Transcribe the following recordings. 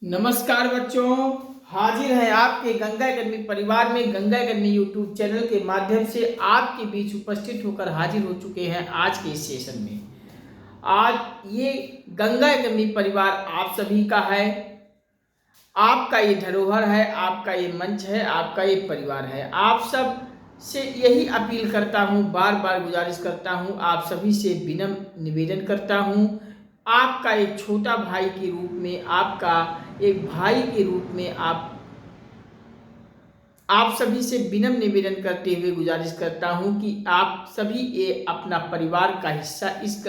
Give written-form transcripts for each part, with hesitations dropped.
नमस्कार बच्चों, हाजिर है आपके गंगा अकेडमी परिवार में। गंगा अकेडमी यूट्यूब चैनल के माध्यम से आपके बीच उपस्थित होकर हाजिर हो चुके हैं आज के इस सेशन में। आज ये गंगा अकेडमी परिवार आप सभी का है, आपका ये धरोहर है, आपका ये मंच है, आपका ये परिवार है। आप सब से यही अपील करता हूँ, बार बार गुजारिश करता हूँ, आप सभी से विनम्र निवेदन करता हूँ, आपका एक छोटा भाई के रूप में, आपका एक भाई के रूप में आप सभी से विनम्र निवेदन करते हुए गुजारिश करता हूं कि आप सभी ये अपना परिवार का हिस्सा, इस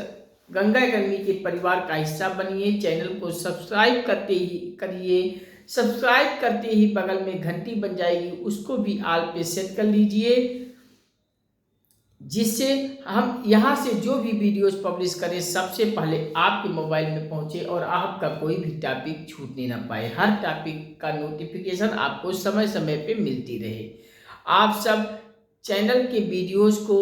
गंगा अकेडमी के परिवार का हिस्सा बनिए। चैनल को सब्सक्राइब करते ही करिए, सब्सक्राइब करते ही बगल में घंटी बन जाएगी, उसको भी ऑल पे सेट कर लीजिए, जिससे हम यहाँ से जो भी वीडियोस पब्लिश करें सबसे पहले आपके मोबाइल में पहुँचे और आपका कोई भी टॉपिक छूटने ना पाए। हर टॉपिक का नोटिफिकेशन आपको समय समय पे मिलती रहे। आप सब चैनल के वीडियोस को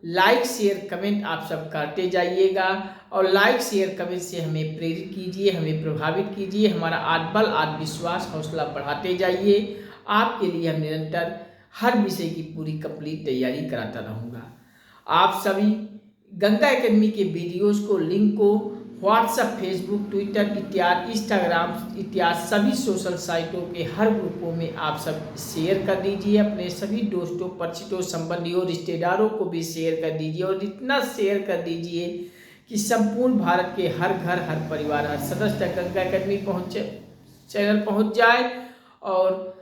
लाइक शेयर कमेंट आप सब करते जाइएगा और लाइक शेयर कमेंट से हमें प्रेरित कीजिए, हमें प्रभावित कीजिए, हमारा आत्मबल आत्मविश्वास हौसला बढ़ाते जाइए। आपके लिए हम निरंतर हर विषय की पूरी कंप्लीट तैयारी कराता रहूँगा। आप सभी गंगा एकेडमी के वीडियोस को, लिंक को व्हाट्सएप, फेसबुक, ट्विटर इत्यादि, इंस्टाग्राम इत्यादि सभी सोशल साइटों के हर ग्रुपों में आप सब शेयर कर दीजिए। अपने सभी दोस्तों, परिचितों, संबंधियों, रिश्तेदारों को भी शेयर कर दीजिए और इतना शेयर कर दीजिए कि संपूर्ण भारत के हर घर, हर परिवार, हर सदस्य तक गंगा एकेडमी चैनल पहुँच जाए और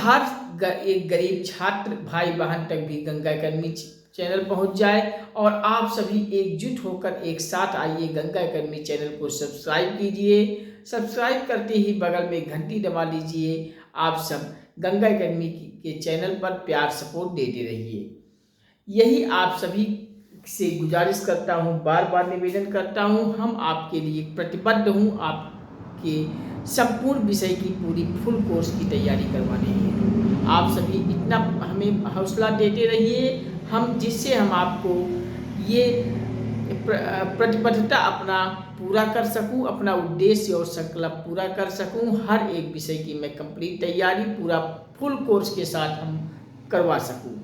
हर एक गरीब छात्र भाई बहन तक भी गंगा एकेडमी चैनल पहुंच जाए और आप सभी एकजुट होकर एक साथ आइए। गंगा एकेडमी चैनल को सब्सक्राइब कीजिए, सब्सक्राइब करते ही बगल में घंटी दबा लीजिए। आप सब गंगा एकेडमी के चैनल पर प्यार सपोर्ट देते रहिए, यही आप सभी से गुजारिश करता हूं, बार बार निवेदन करता हूं। हम आपके लिए प्रतिबद्ध हूं, आपके संपूर्ण विषय की पूरी फुल कोर्स की तैयारी करवाने हैं। आप सभी इतना हमें हौसला देते रहिए, जिससे हम आपको ये प्रतिबद्धता अपना पूरा कर सकूं, अपना उद्देश्य और संकल्प पूरा कर सकूं। हर एक विषय की मैं कंप्लीट तैयारी पूरा फुल कोर्स के साथ हम करवा सकूं।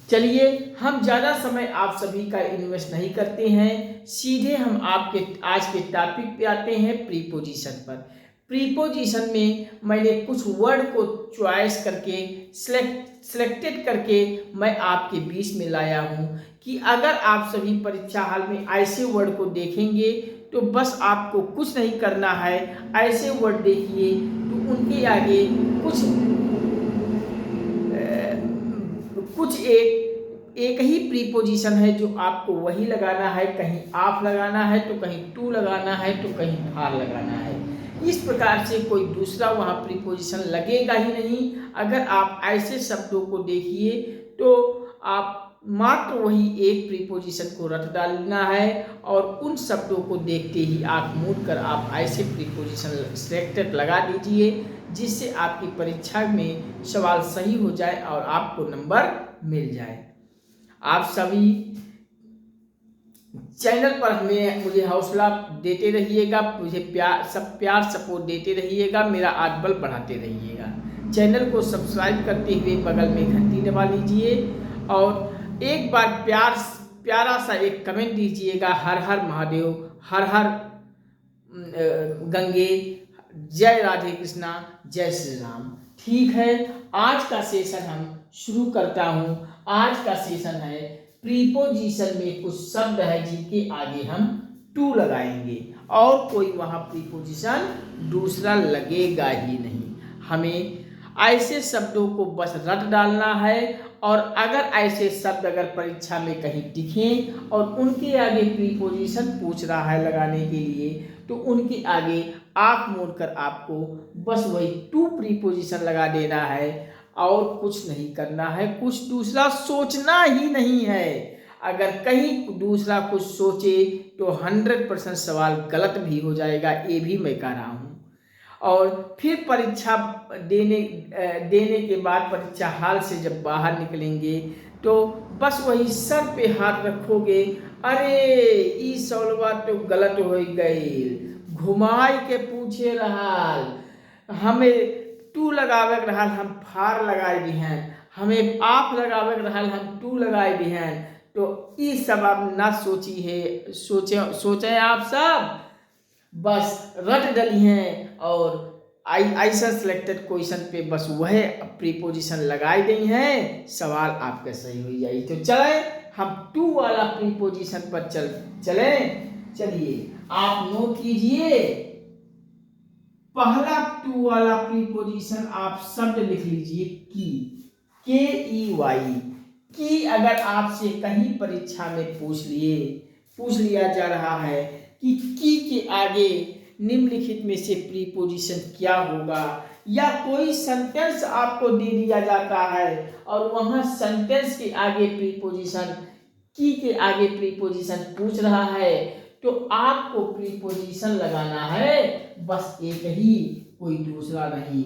चलिए, हम ज़्यादा समय आप सभी का इन्वेस्ट नहीं करते हैं, सीधे हम आपके आज के टॉपिक पे आते हैं, प्रीपोजिशन पर। प्रीपोजिशन में मैंने कुछ वर्ड को चॉइस करके सिलेक्टेड करके मैं आपके बीच में लाया हूं कि अगर आप सभी परीक्षा हाल में ऐसे वर्ड को देखेंगे तो बस आपको कुछ नहीं करना है, ऐसे वर्ड देखिए तो उनके आगे कुछ एक ही प्रीपोजिशन है जो आपको वही लगाना है। कहीं आप लगाना है तो कहीं टू लगाना है तो कहीं फार लगाना है। इस प्रकार से कोई दूसरा वहाँ प्रीपोजिशन लगेगा ही नहीं। अगर आप ऐसे शब्दों को देखिए तो आप मात्र वही एक प्रीपोजिशन को रट डालना है और उन शब्दों को देखते ही आँख मूंद कर आप ऐसे प्रीपोजिशन सिलेक्टेड लगा दीजिए, जिससे आपकी परीक्षा में सवाल सही हो जाए और आपको नंबर मिल जाए। आप सभी चैनल पर मुझे हौसला देते रहिएगा, मुझे प्यार सपोर्ट देते रहिएगा, मेरा आत्मबल बढ़ाते रहिएगा। चैनल को सब्सक्राइब करते हुए बगल में घंटी दबा लीजिए और एक बार प्यारा सा एक कमेंट दीजिएगा, हर हर महादेव, हर हर गंगे, जय राधे कृष्णा, जय श्री राम। ठीक है, आज का सेशन हम शुरू करता हूँ। आज का सेशन है प्रीपोजिशन में कुछ शब्द है जिनके आगे हम टू लगाएंगे और कोई वहाँ प्रीपोजिशन दूसरा लगेगा ही नहीं। हमें ऐसे शब्दों को बस रट डालना है और अगर ऐसे शब्द अगर परीक्षा में कहीं दिखें और उनके आगे प्रीपोजिशन पूछ रहा है लगाने के लिए तो उनके आगे आँख मोड़कर आपको बस वही टू प्रीपोजिशन लगा देना है और कुछ नहीं करना है, कुछ दूसरा सोचना ही नहीं है। अगर कहीं दूसरा कुछ सोचे तो 100% सवाल गलत भी हो जाएगा, ये भी मैं कह रहा हूँ। और फिर परीक्षा देने के बाद परीक्षा हाल से जब बाहर निकलेंगे तो बस वही सर पे हाथ रखोगे, अरे ई सवाल तो गलत हो गई, घुमाई के पूछे रहल, हमें टू लगावे के रहल हम फार लगाए दी हैं, हमें आप लगावे के रहल हम टू लगाए दी हैं। तो ये सब आप ना सोची है, सोचे आप सब बस रट डली हैं और ऐसा सिलेक्टेड क्वेश्चन पे बस वह प्रीपोजिशन लगाई गई हैं, सवाल आपका सही हो जाए। तो चले हम टू वाला प्रीपोजिशन पर चलिए आप नोट कीजिए। पहला टू वाला प्रीपोजिशन आप शब्द लिख लीजिए की, KEY। की अगर आपसे कहीं परीक्षा में पूछ लिया जा रहा है कि की के आगे निम्नलिखित में से प्रीपोजिशन क्या होगा, या कोई सेंटेंस आपको दे दिया जाता है और वहां सेंटेंस के आगे प्रीपोजिशन की के आगे प्रीपोजिशन पूछ रहा है, तो आपको प्रीपोजिशन लगाना है बस एक ही, कोई दूसरा नहीं,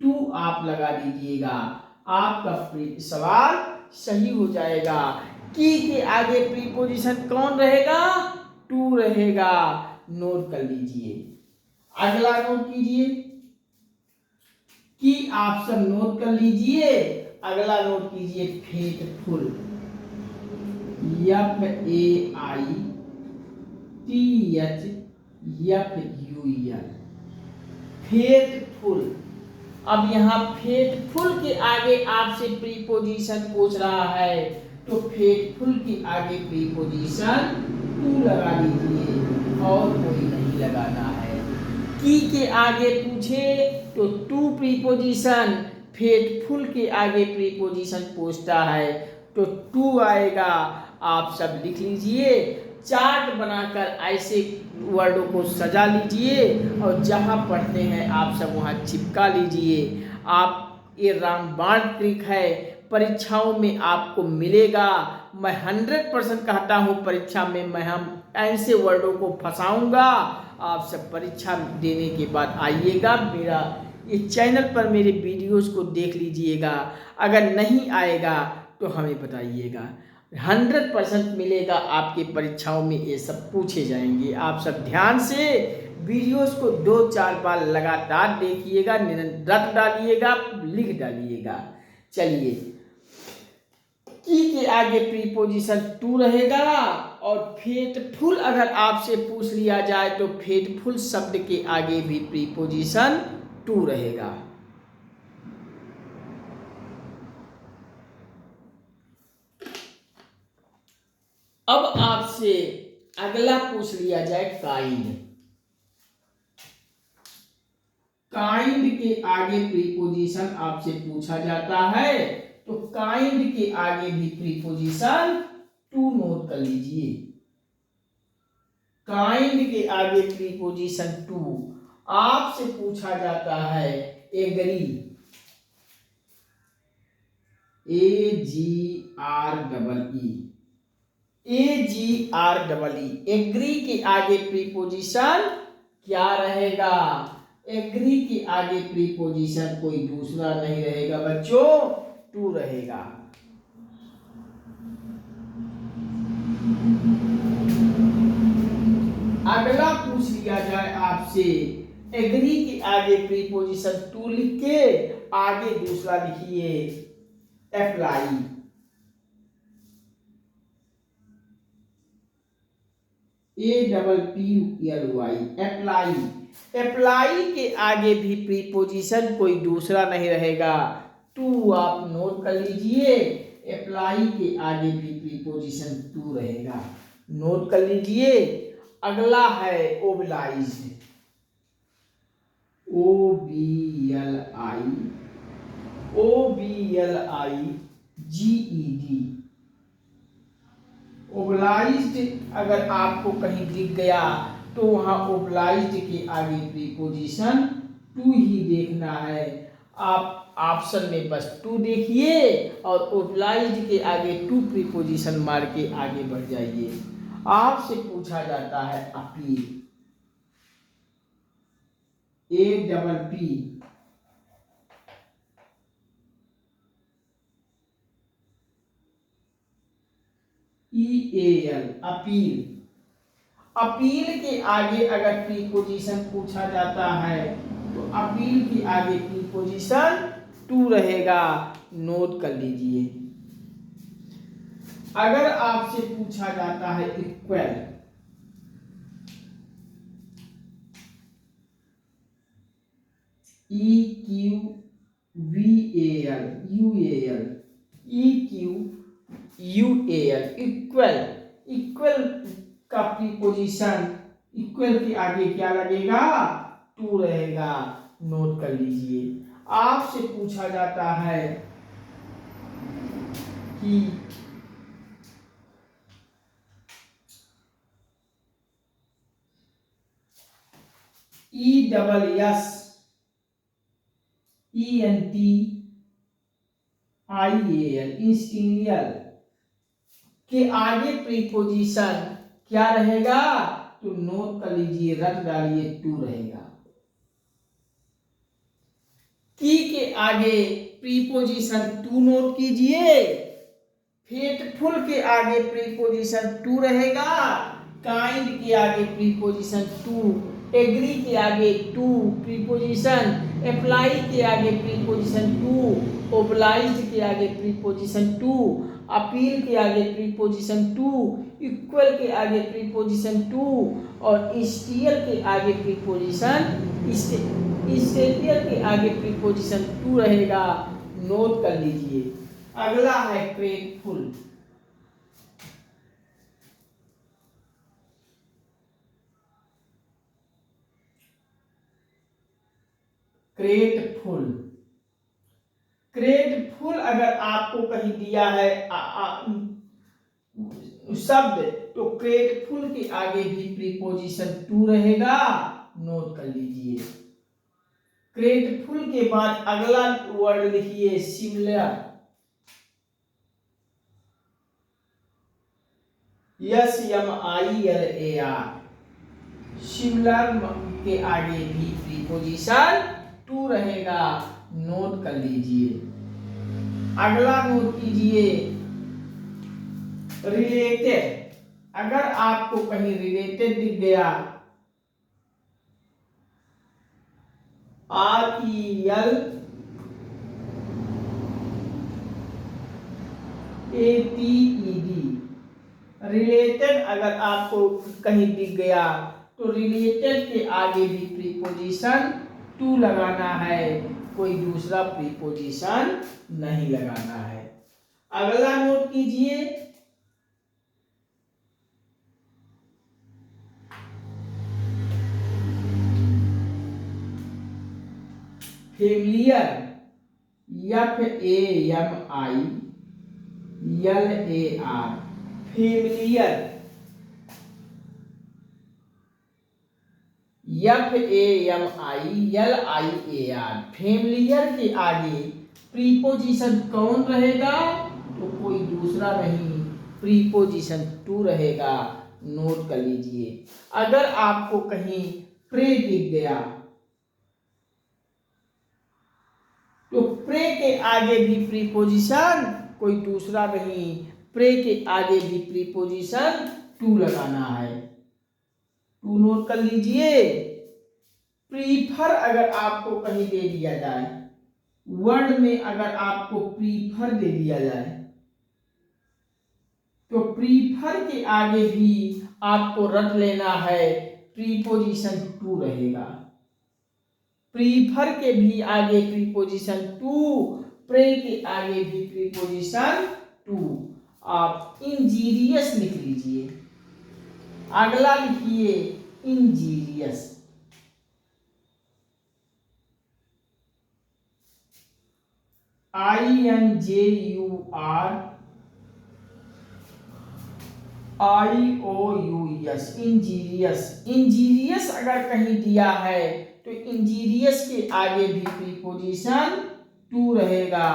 टू आप लगा दीजिएगा, आपका सवाल सही हो जाएगा। की के आगे प्रीपोजिशन कौन रहेगा, टू रहेगा। नोट कर लीजिए, अगला नोट कीजिए, की आप सब नोट कर लीजिए। अगला नोट कीजिए फेथफुल, FAITHFUL, फेथफुल। अब यहाँ फेथफुल के आगे आपसे प्रीपोजिशन पूछ रहा है, तो फेथफुल के आगे प्रीपोजिशन टू लगा दीजिए और कोई नहीं लगाना है। की के आगे पूछे तो टू प्रीपोजिशन, फेथफुल के आगे प्रीपोजिशन पूछता है तो टू आएगा। आप सब लिख लीजिए, चार्ट बनाकर ऐसे वर्डों को सजा लीजिए और जहां पढ़ते हैं आप सब वहां चिपका लीजिए। आप ये रामबाण ट्रिक है, परीक्षाओं में आपको मिलेगा। मैं 100% कहता हूँ परीक्षा में मैं हम ऐसे वर्डों को फंसाऊंगा। आप सब परीक्षा देने के बाद आइएगा, मेरा ये चैनल पर मेरे वीडियोस को देख लीजिएगा। अगर नहीं आएगा तो हमें बताइएगा, 100% मिलेगा। आपके परीक्षाओं में ये सब पूछे जाएंगे। आप सब ध्यान से वीडियोस को 2-4 बार लगातार देखिएगा, रट डालिएगा, लिख डालिएगा। चलिए, की के आगे प्रीपोजिशन टू रहेगा और फेथफुल अगर आपसे पूछ लिया जाए तो फेथफुल शब्द के आगे भी प्रीपोजिशन टू रहेगा। अब आपसे अगला पूछ लिया जाए काइंड। काइंड के आगे प्रीपोजिशन आपसे पूछा जाता है तो काइंड के आगे भी प्रीपोजिशन टू नोट कर लीजिए। काइंड के आगे प्रीपोजिशन टू। आपसे पूछा जाता है एग्री, AGREE, एग्री के आगे प्रीपोजिशन क्या रहेगा, एग्री के आगे प्रीपोजिशन कोई दूसरा नहीं रहेगा बच्चों, टू रहेगा। अगला पूछ लिया जाए आपसे, एग्री के आगे प्रीपोजिशन टू लिख के आगे दूसरा लिखिए अप्लाई, APPLY, अप्लाई। अप्लाई के आगे भी प्रीपोजिशन कोई दूसरा नहीं रहेगा, टू आप नोट कर लीजिए। अप्लाई के आगे भी प्रीपोजिशन टू रहेगा, नोट कर लीजिए। अगला है ओबलाइज्ड, OBLIGED। ओबलाइज्ड अगर आपको कहीं दिख गया तो वहां ओबलाइज्ड के आगे प्रीपोजिशन टू ही देखना है। आप ऑप्शन में बस टू देखिए और ओबलाइज्ड के आगे टू प्रीपोजिशन मार के आगे बढ़ जाइए। आपसे पूछा जाता है अपील, APPEAL, अपील। अपील के आगे अगर प्रीपोजिशन पूछा जाता है तो अपील के आगे प्रीपोजिशन टू रहेगा, नोट कर लीजिए। अगर आपसे पूछा जाता है equal, EQVAL UAL EQUAL equal, equal का प्रीपोजिशन इक्वल के आगे क्या लगेगा, टू रहेगा, नोट कर लीजिए। आपसे पूछा जाता है कि ESSENTIAL इंस्टीनियल के आगे प्रीपोजिशन क्या रहेगा, तो नोट कर लीजिए, रट डालिए, टू रहेगा। की के आगे प्रीपोजिशन टू नोट कीजिए। फेथफुल के आगे प्रीपोजिशन टू रहेगा। काइंड के आगे प्रीपोजिशन टू, एग्री के आगे टू प्रीपोजिशन, अप्लाई के आगे प्रीपोजिशन टू, ओब्लाइज्ड के आगे प्रीपोजिशन टू, अपील के आगे प्रीपोजिशन टू, इक्वल के आगे प्रीपोजिशन टू और स्टील के आगे प्रीपोजिशन स्टेटियल के आगे प्रीपोजिशन टू रहेगा, नोट कर लीजिए। अगला है ग्रेटफुल। ग्रेटफुल, ग्रेटफुल अगर आपको कहीं दिया है शब्द, तो ग्रेटफुल के आगे भी प्रीपोजिशन टू रहेगा, नोट कर लीजिए। ग्रेटफुल के बाद अगला वर्ड लिखिए सिमिलर, SMILAR, सिमिलर के आगे भी प्रीपोजिशन टू रहेगा, नोट कर लीजिए। अगला नोट कीजिए रिलेटेड। अगर आपको कहीं रिलेटेड दिख गया, RELATED, रिलेटेड अगर आपको कहीं दिख गया तो रिलेटेड के आगे भी प्रीपोजिशन टू लगाना है, कोई दूसरा प्रीपोजिशन नहीं लगाना है। अगला नोट कीजिए familiar, FAMILAR, familiar, FAMILIAR, familiar के आगे प्रीपोजिशन कौन रहेगा, तो कोई दूसरा नहीं, प्रीपोजिशन टू रहेगा, नोट कर लीजिए। अगर आपको कहीं प्रे दिख गया तो प्रे के आगे भी प्रीपोजिशन कोई दूसरा नहीं, प्रे के आगे भी प्रीपोजिशन टू लगाना है, टू नोट कर लीजिए। प्रीफर अगर आपको कहीं दे दिया जाए, वर्ड में अगर आपको प्रीफर दे दिया जाए, तो प्रीफर के आगे भी आपको रट लेना है, प्रीपोजिशन टू रहेगा। प्रीफर के भी आगे प्रीपोजिशन टू, प्रे के आगे भी प्रीपोजिशन टू। आप इंजीरियस लिख लीजिए। अगला लिखिए इंजीरियस, INJURIOUS, इंजीरियस। इंजीरियस अगर कहीं दिया है तो इंजीरियस के आगे भी प्रीपोजिशन टू रहेगा,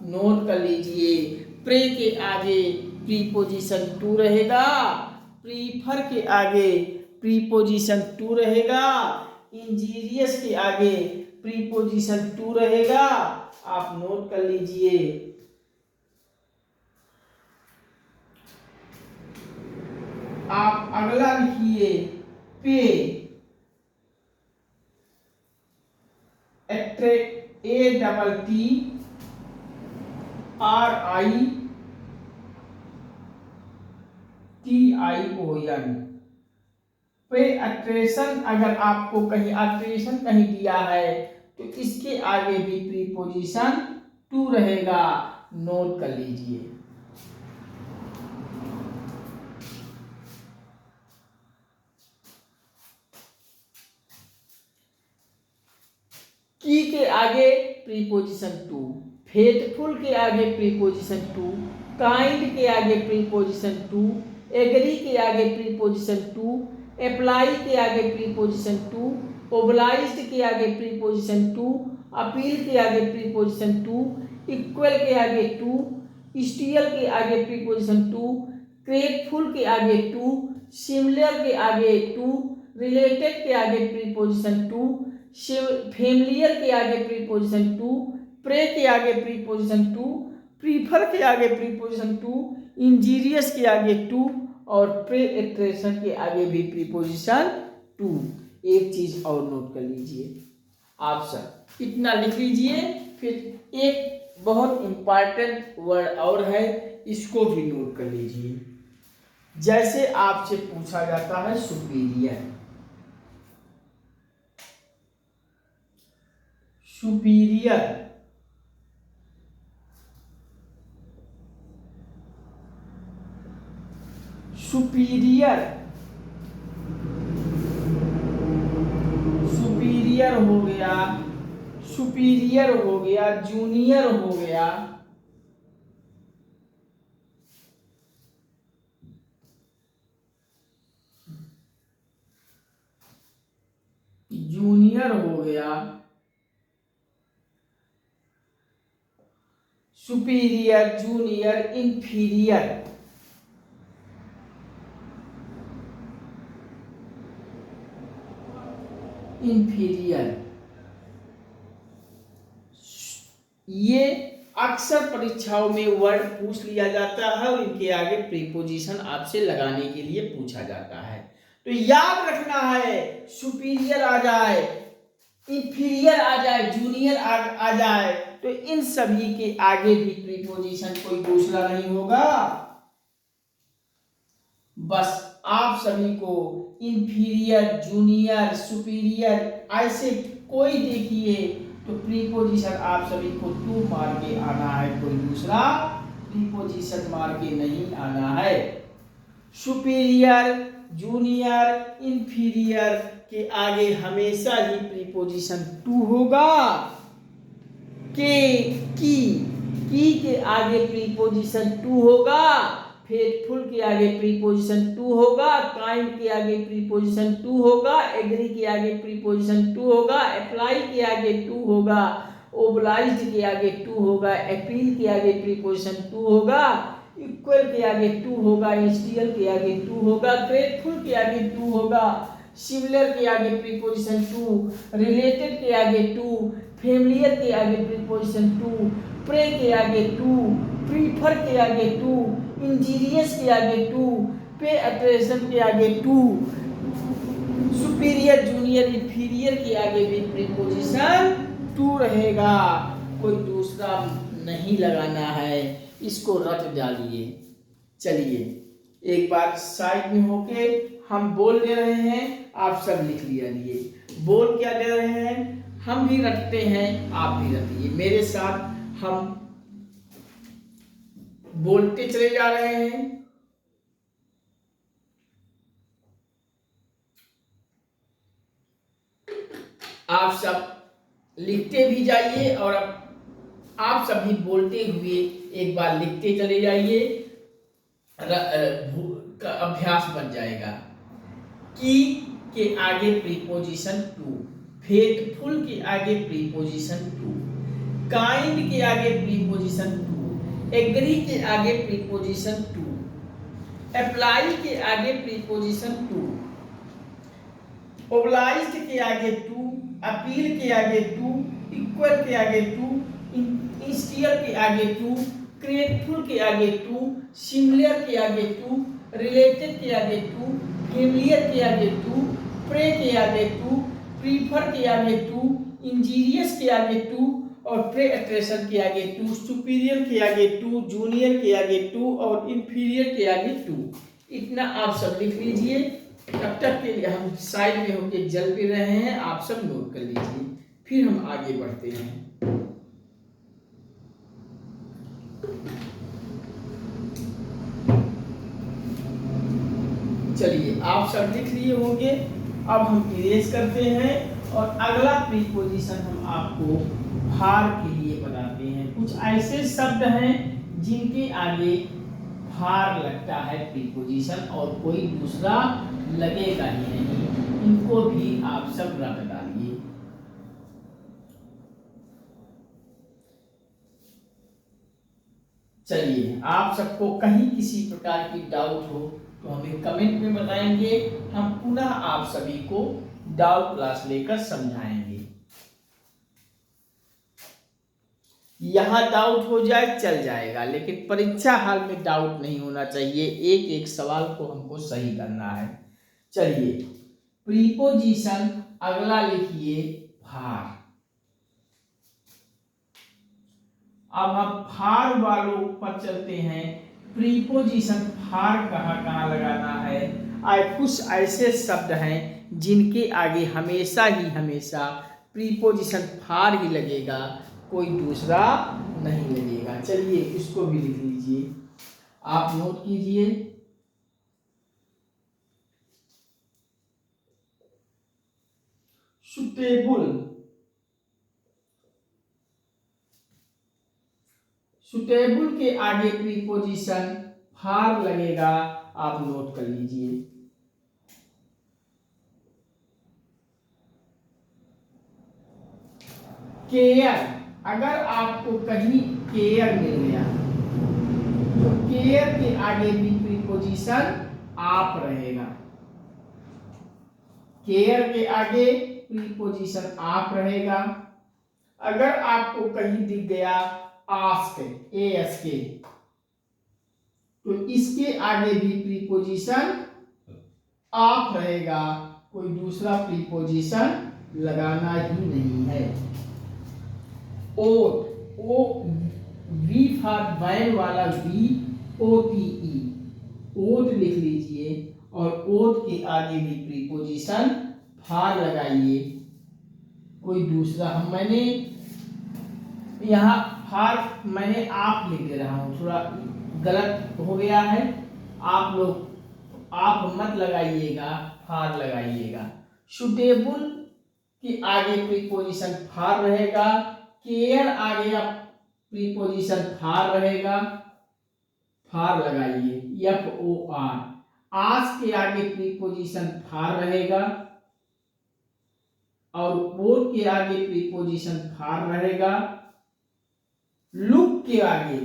नोट कर लीजिए। प्रे के आगे प्रीपोजिशन टू रहेगा, प्रीफर के आगे प्रीपोजिशन टू रहेगा, इंजीरियस के आगे प्रीपोजिशन टू रहेगा, आप नोट कर लीजिए। आप अगला लिखिए पे, ATTRITION। पे अट्रेशन, अगर आपको कहीं अट्रेशन कहीं दिया है तो इसके आगे भी प्रीपोजिशन टू रहेगा, नोट कर लीजिए। की के आगे प्रीपोजिशन टू, फेथफुल के आगे प्रीपोजिशन टू, काइंड के आगे प्रीपोजिशन टू, एग्री के आगे प्रीपोजिशन टू, अप्लाई के आगे प्रीपोजिशन टू, ओब्लाइज्ड के आगे प्रीपोजिशन टू, अपील के आगे प्रीपोजिशन टू, इक्वल के आगे टू, स्टिल के आगे प्रीपोजिशन टू, ग्रेटफुल के आगे टू, सिमिलर के आगे टू, रिलेटेड के आगे प्रीपोजिशन टू, फेमिलियर के आगे प्रीपोजिशन टू, प्रे के आगे प्रीपोजिशन टू, प्रीफर के आगे प्रीपोजिशन टू, इंजीरियस के आगे टू और प्रे एट्रेशन के आगे भी प्रीपोजिशन टू। एक चीज और नोट कर लीजिए, आप सब इतना लिख लीजिए। फिर एक बहुत इंपॉर्टेंट वर्ड और है, इसको भी नोट कर लीजिए। जैसे आपसे पूछा जाता है सुपीरियर, सुपीरियर, सुपीरियर, सुपीरियर हो गया, सुपीरियर हो गया, जूनियर हो गया, जूनियर हो गया, सुपीरियर, जूनियर, इंफीरियर, इंफीरियर। ये अक्सर परीक्षाओं में वर्ड पूछ लिया जाता है और इनके आगे प्रीपोजिशन आपसे लगाने के लिए पूछा जाता है। तो याद रखना है, सुपीरियर आ जाए, इंफीरियर आ जाए, जूनियर आ जाए, तो इन सभी के आगे भी प्रीपोजिशन कोई दूसरा नहीं होगा। बस आप सभी को इंफीरियर, जूनियर, सुपीरियर ऐसे कोई देखिए तो प्रीपोजिशन आप सभी को टू मार के आना है, कोई दूसरा प्रीपोजिशन मार के नहीं आना है। सुपीरियर, जूनियर, इंफीरियर के आगे हमेशा ही प्रीपोजिशन टू होगा। की के आगे प्रीपोजिशन टू होगा, फेथफुल के आगे प्रीपोजिशन टू होगा, काइंड के आगे प्रीपोजिशन टू होगा, एग्री के आगे प्रीपोजिशन टू होगा, अप्लाई के आगे टू होगा, ओब्लाइज्ड के आगे टू होगा, अपील के आगे प्रीपोजिशन टू होगा, इक्वल के आगे टू होगा, स्टिल के आगे टू होगा, ग्रेटफुल के आगे टू होगा, सिमिलर के आगे प्रीपोजिशन टू, रिलेटेड के आगे टू, फेमिलियर के आगे प्रीपोजिशन टू, प्रे के आगे टू, प्रीफर के आगे टू, इंजीरियस के आगे टू, पे अट्रेशन के आगे टू, सुपीरियर, जूनियर, इंफीरियर के आगे भी प्रीपोजिशन टू रहेगा, कोई दूसरा नहीं लगाना है। इसको रट डालिए। चलिए एक बार साइड में होके हम बोल दे रहे हैं, आप सब लिख लिया लिए। बोल क्या दे रहे हैं, हम भी रटते हैं, आप भी रटिए मेरे साथ। हम बोलते चले जा रहे हैं, आप सब लिखते भी जाइए और आप सभी बोलते हुए एक बार लिखते चले जाइए, का अभ्यास बन जाएगा। की के आगे प्रीपोजिशन टू, फेथफुल के आगे प्रीपोजिशन टू, काइंड के आगे प्रीपोजिशन टू, एग्री के आगे प्रीपोजिशन टू, अप्लाई के आगे प्रीपोजिशन टू, ओब्लाइज्ड के आगे टू, अपील के आगे टू, इक्वल के आगे टू, इंस्टियर के आगे टू, ग्रेटफुल के आगे टू, सिमिलर के आगे टू, रिलेटेड के आगे टू, फेमिलियर के आगे टू, प्रे के आगे टू, प्रीफर के आगे टू, इंजीरियस के आगे टू और प्रे अट्रेशन के आगे टू, सुपीरियर के आगे टू, जूनियर के आगे टू और इंफीरियर के आगे टू। इतना आप सब लिख लीजिए। तब तक के लिए हम साइड में होकर जल पी रहे हैं, आप सब नोट कर लीजिए, फिर हम आगे बढ़ते हैं। चलिए आप सब लिख लिए होंगे, अब हम इरेज करते हैं और अगला प्रीपोजिशन हम आपको भार के लिए बताते हैं। कुछ ऐसे शब्द हैं जिनके आगे भार लगता है प्रीपोजिशन और कोई दूसरा लगेगा ही नहीं, इनको भी आप सब रट डालिए। चलिए आप सबको कहीं किसी प्रकार की डाउट हो तो हमें कमेंट में बताएंगे, हम पुनः आप सभी को डाउट क्लास लेकर समझाएंगे। यहां डाउट हो जाए चल जाएगा, लेकिन परीक्षा हाल में डाउट नहीं होना चाहिए, एक एक सवाल को हमको सही करना है। चलिए प्रीपोजिशन अगला लिखिए भार। अब हम भार वालों पर चलते हैं। प्रीपोजिशन भार कहाँ कहाँ लगाना है। कुछ ऐसे शब्द हैं जिनके आगे हमेशा ही हमेशा प्रीपोजिशन भार ही लगेगा, कोई दूसरा नहीं लगेगा। चलिए इसको भी लिख लीजिए, आप नोट कीजिए। सुटेबल, सुटेबल के आगे प्रीपोजिशन भार लगेगा, आप नोट कर लीजिए। केयर, अगर आपको कहीं केयर मिल गया तो केयर के आगे भी प्रीपोजिशन आप रहेगा। केयर के आगे प्रीपोजिशन आप रहेगा। अगर आपको कहीं दिख गया आस्क, ASK, तो इसके आगे भी प्रीपोजिशन आप रहेगा, कोई दूसरा प्रीपोजिशन लगाना ही नहीं है। ओट, ओ वी फॉर वैन वाला VOTE, ओट लिख लीजिए और ओट के आगे भी प्रीपोजिशन भार लगाइए, कोई दूसरा मैंने यहाँ भार मैंने आप लिख दे रहा हूँ, थोड़ा गलत हो गया है, आप लोग आप मत लगाइएगा, भार लगाइएगा। सुटेबल के आगे प्रीपोजिशन भार रहेगा, केयर आगे आप प्रीपोजिशन भार रहेगा, भार लगाइए FOR। आस्क के आगे प्रीपोजिशन भार रहेगा और वोट के आगे प्रीपोजिशन भार रहेगा। लुक के आगे,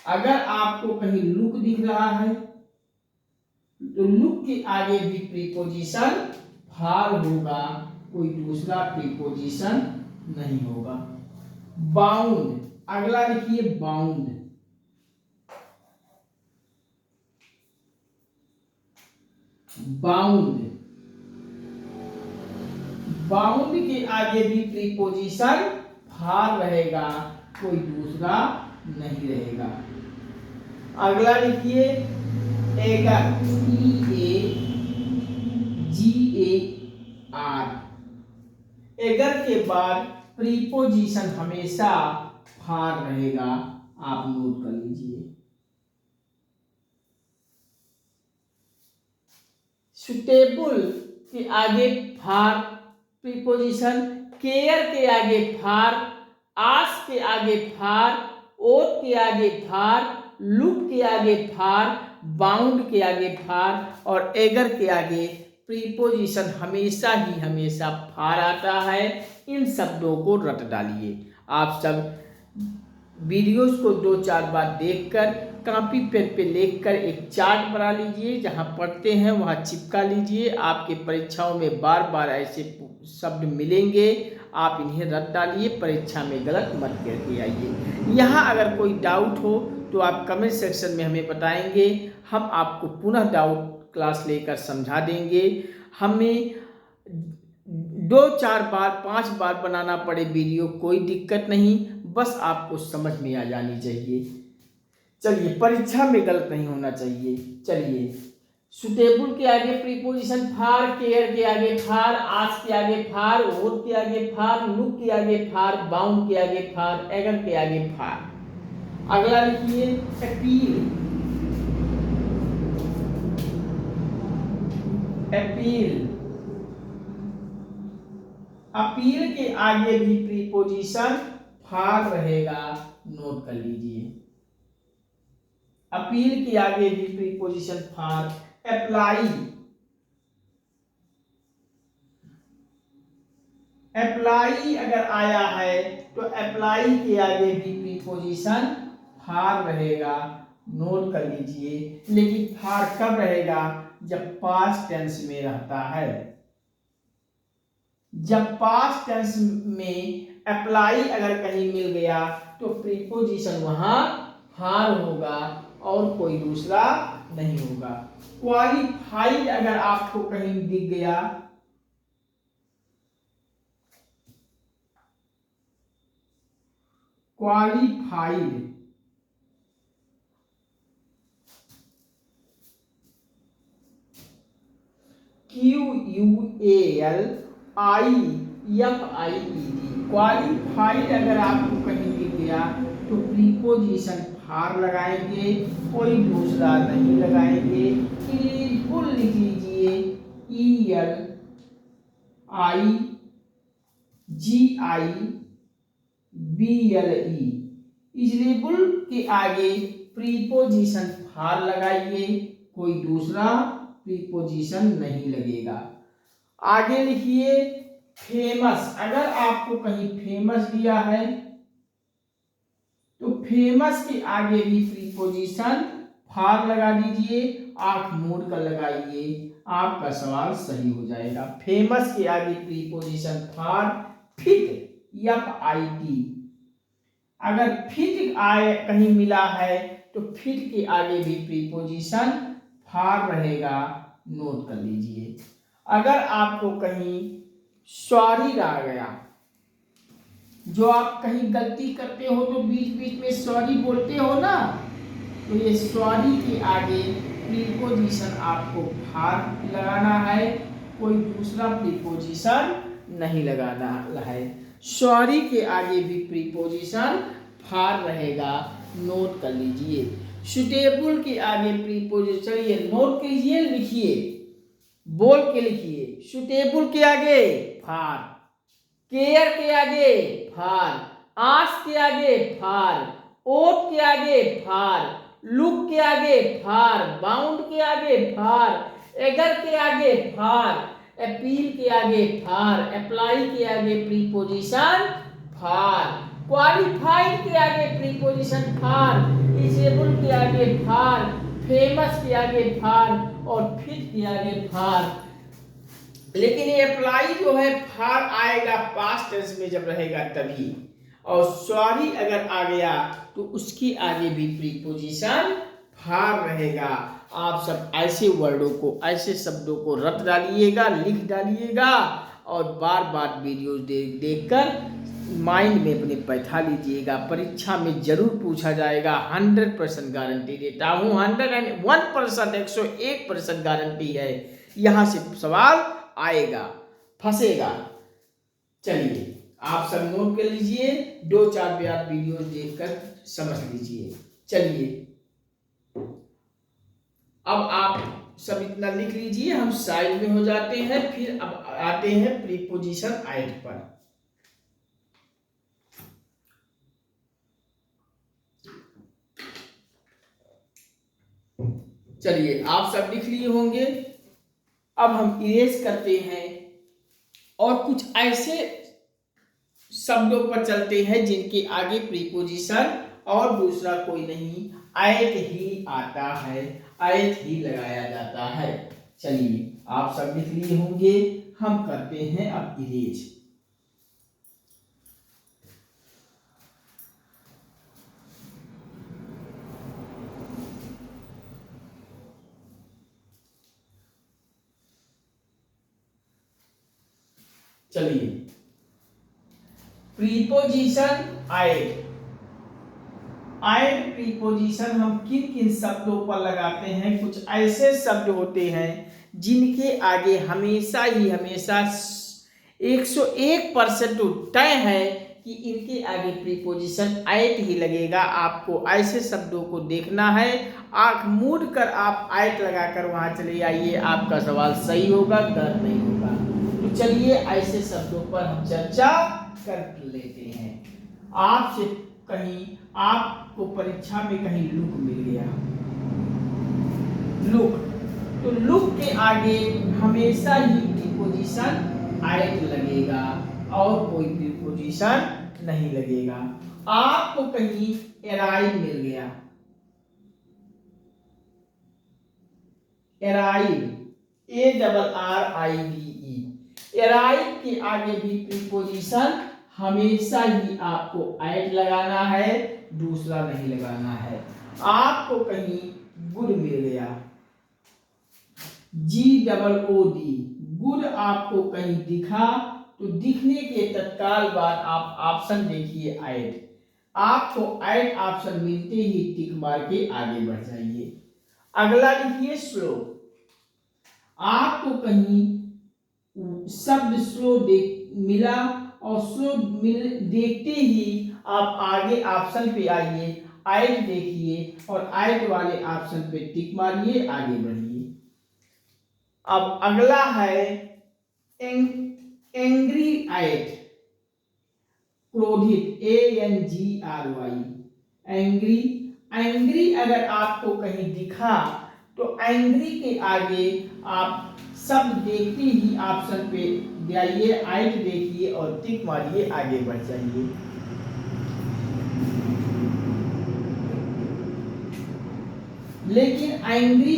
अगर आपको कहीं लुक दिख रहा है तो लुक के आगे भी प्रीपोजिशन भार होगा, कोई दूसरा प्रीपोजिशन नहीं होगा। बाउंड, अगला लिखिए बाउंड। बाउंड, बाउंड के आगे भी प्रीपोजिशन भार रहेगा, कोई दूसरा नहीं रहेगा। अगला लिखिए एगर, EAGAR। एगर के बाद प्रीपोजिशन हमेशा भार रहेगा, आप नोट कर लीजिए। सुटेबल के आगे भार प्रीपोजिशन, केयर के आगे भार, आस्क के आगे भार, ओट के आगे भार, लुक के आगे भार, बाउंड के आगे भार और एगर के आगे प्रीपोजिशन हमेशा ही हमेशा भार आता है। इन शब्दों को रट डालिए। आप सब वीडियोस को 2-4 बार देखकर कॉपी पेन पे लिखकर एक चार्ट बना लीजिए, जहां पढ़ते हैं वहां चिपका लीजिए। आपके परीक्षाओं में बार बार ऐसे शब्द मिलेंगे, आप इन्हें रट डालिए, परीक्षा में गलत मत करके आइए। यहाँ अगर कोई डाउट हो तो आप कमेंट सेक्शन में हमें बताएंगे, हम आपको पुनः डाउट क्लास लेकर समझा देंगे। हमें 2-4 बार 5 बार बनाना पड़े वीडियो, कोई दिक्कत नहीं, बस आपको समझ में आ जानी चाहिए। चलिए, परीक्षा में गलत नहीं होना चाहिए। चलिए, सुटेबल के आगे प्रीपोजिशन फार, केयर के आगे फार, आस्क के आगे फार, वोट के आगे फार, लुक के आगे फार, बाउंड के आगे फार, एगर के आगे फार। अगला लिखिए अपील। अपील, अपील के आगे भी प्रीपोजिशन फार रहेगा, नोट कर लीजिए। अपील के आगे भी प्रीपोजिशन फार। अप्लाई, अप्लाई अगर आया है तो अप्लाई के आगे भी प्रीपोजिशन फार रहेगा, नोट कर लीजिए। लेकिन फार कब रहेगा? जब पास्ट टेंस में रहता है। जब पास्ट टेंस में अप्लाई अगर कहीं मिल गया तो प्रीपोजिशन वहां फार होगा और कोई दूसरा नहीं होगा। क्वालिफाइड अगर आपको कहीं दिख गया, क्वालिफाइड, QUALIFIED, क्वालिफाइड अगर आपको कहीं दिख गया तो प्रीपोजिशन फार लगाएंगे, कोई दूसरा नहीं लगाएंगे। एलिजिबल लिख लीजिए, ELIGIBLE। एलिजिबल के आगे प्रीपोजिशन फार लगाइए, कोई दूसरा प्रीपोजिशन नहीं लगेगा। आगे लिखिए फेमस। अगर आपको कहीं फेमस दिया है तो फेमस के आगे भी प्रीपोजिशन फार लगा दीजिए, आंख मोड़ कर लगाइए, आपका सवाल सही हो जाएगा। फेमस के आगे प्रीपोजिशन फार। फिट, FIT, अगर फिट आए कहीं मिला है तो फिट के आगे भी प्रीपोजिशन फार रहेगा, नोट कर लीजिए। अगर आपको कहीं सॉरी आ गया, जो आप कहीं गलती करते हो तो बीच बीच में सॉरी बोलते हो ना, तो ये सॉरी के आगे प्रीपोजिशन आपको फार लगाना है, कोई दूसरा प्रीपोजिशन नहीं लगाना है। सॉरी के आगे भी प्रीपोजिशन फार रहेगा, नोट कर लीजिए। सुटेबल के आगे प्रीपोजिशन, ये नोट कीजिए, लिखिए, बोल के लिखिए। सुटेबल के आगे फार, केयर के आगे फार, आस्क के आगे फार, ओट के आगे फार, लुक के आगे फार, बाउंड के आगे फार, एगर के आगे फार, अपील के आगे फार, अप्लाई के आगे प्रीपोजिशन फार, क्वालिफाइड के आगे प्रीपोजिशन फार, एलिजिबल के आगे फार, फेमस के आगे फार और फिट के आगे फार। लेकिन ये अप्लाई जो है फार आएगा पास्ट टेंस में जब रहेगा तभी, और सॉरी अगर आ गया तो उसके आगे भी प्रीपोजिशन फार रहेगा। आप सब ऐसे वर्डों को, ऐसे शब्दों को रट डालिएगा, लिख डालिएगा और बार बार वीडियोस देखकर माइंड में अपने बैठा लीजिएगा। परीक्षा में जरूर पूछा जाएगा, 100% गारंटी देता हूँ। 101%, 101% गारंटी है, यहाँ से सवाल आएगा, फंसेगा। चलिए, आप सब नोट कर लीजिए, 2-4 बार वीडियो देखकर समझ लीजिए। चलिए, अब आप सब इतना लिख लीजिए, हम साइड में हो जाते हैं, फिर अब आते हैं प्रीपोजिशन ऐड पर। चलिए, आप सब लिख लिए होंगे। अब हम इरेज करते हैं और कुछ ऐसे शब्दों पर चलते हैं जिनके आगे प्रीपोजिशन और दूसरा कोई नहीं, ऐट ही आता है, ऐट ही लगाया जाता है। चलिए, आप सब लिख लिए होंगे, हम करते हैं अब इरेज। चलिए, प्रीपोजिशन आइड। आइड प्रीपोजिशन हम किन किन शब्दों पर लगाते हैं? कुछ ऐसे शब्द होते हैं जिनके आगे हमेशा 101% तय है कि इनके आगे प्रीपोजिशन आइट ही लगेगा। आपको ऐसे शब्दों को देखना है, आंख मूंद कर आप आइट लगाकर वहां चले आइए, आपका सवाल सही होगा, गलत नहीं होगा। तो चलिए ऐसे शब्दों पर हम चर्चा कर लेते हैं। आपसे कहीं आपको परीक्षा में कहीं लुक मिल गया, लुक, तो लुक के आगे हमेशा ही प्रीपोजिशन आइट लगेगा और कोई प्रीपोजिशन नहीं लगेगा। आपको कहीं अराइव मिल गया, अराइव, ARRIVE, अराइव के आगे भी प्रीपोजिशन हमेशा ही आपको आइट लगाना है, दूसरा नहीं लगाना है। आपको कहीं गुड मिल गया, GOOD, गुड आपको कहीं दिखा तो दिखने के तत्काल बाद आप ऑप्शन देखिए आइट। आपको आइट ऑप्शन मिलते ही टिक मार के आगे बढ़ जाइए। अगला लिखिए स्लो। आपको कहीं शब्द स्लो मिला और स्लो देखते ही आप आगे ऑप्शन पे आइए, आइट देखिए और आइट वाले ऑप्शन पे टिक मारिए, आगे बढ़िए। अब अगला है एंग्री आइट, क्रोधित, ANGRY, एंग्री। एंग्री अगर आपको कहीं दिखा तो एंग्री के आगे आप शब्द देखते ही ऑप्शन पे जाइए, आइट देखिए और टिक मारिए, आगे बढ़ जाइए। लेकिन एंग्री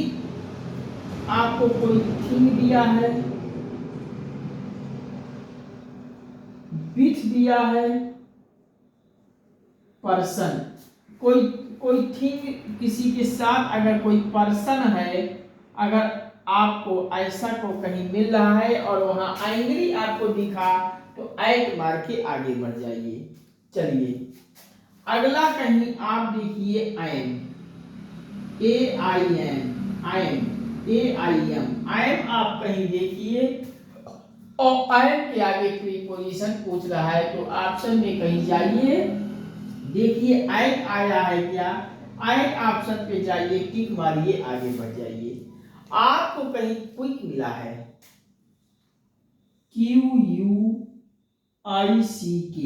आपको कोई थिंग दिया है, बिट दिया है, पर्सन, कोई थिंग, किसी के साथ अगर कोई पर्सन है, अगर आपको ऐसा को कहीं मिल रहा है और वहां एंग्री आपको दिखा तो आइट मार के आगे बढ़ जाइए। चलिए अगला कहीं आप देखिए AIM, AIM आप कहीं देखिए और आइम के आगे प्रीपोजिशन पूछ रहा है तो ऑप्शन में कहीं जाइए, देखिए आइट आया है क्या, आइट ऑप्शन पे जाइए, टिक मारिए, आगे बढ़ जाइए। आपको कहीं क्विक मिला है, QUICK,